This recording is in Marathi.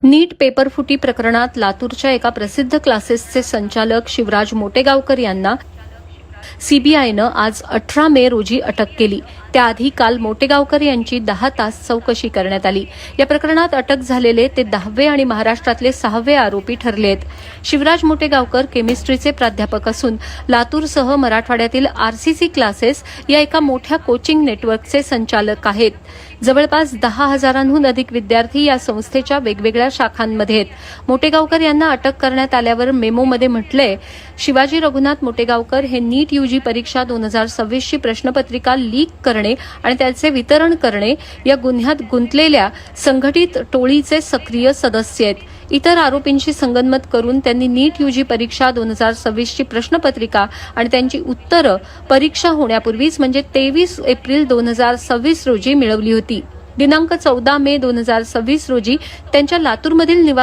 नीट पेपरफुटी प्रकरणात लातूरच्या एका प्रसिद्ध क्लासेसचे संचालक शिवराज मोटेगावकर यांना सीबीआयनं आज 18 मे रोजी अटक केली. त्याआधी काल मोटेगावकर यांची 10 तास चौकशी करण्यात आली. या प्रकरणात अटक झालेले ते 10वे आणि महाराष्ट्रातले 6वे आरोपी ठरले आहेत. शिवराज मोटेगावकर केमिस्ट्रीचे प्राध्यापक असून लातूरसह मराठवाड्यातील आरसीसी क्लासेस या एका मोठ्या कोचिंग नेटवर्कचे संचालक आहेत. जवळपास 10,000हून अधिक विद्यार्थी या संस्थेच्या वेगवेगळ्या शाखांमध्ये आहेत. मोटेगावकर यांना अटक करण्यात आल्यावर मेमोमध्ये म्हटलंय, शिवाजी रघुनाथ मोटेगावकर हे नीट यूजी परीक्षा 2026ची प्रश्नपत्रिका लीक करणे आणि त्याचे वितरण करणे या गुन्ह्यात गुंतलेल्या संघटित टोळीचे सक्रिय सदस्य आहेत. इतर आरोपींशी संगनमत करून त्यांनी नीट यूजी परीक्षा 2026ची प्रश्नपत्रिका आणि त्यांची उत्तरं परीक्षा होण्यापूर्वीच म्हणजे 23 एप्रिल 2026 रोजी मिळवली होती. दिनांक 14 मे 2026 रोजी त्यांच्या लातूरमधील निवास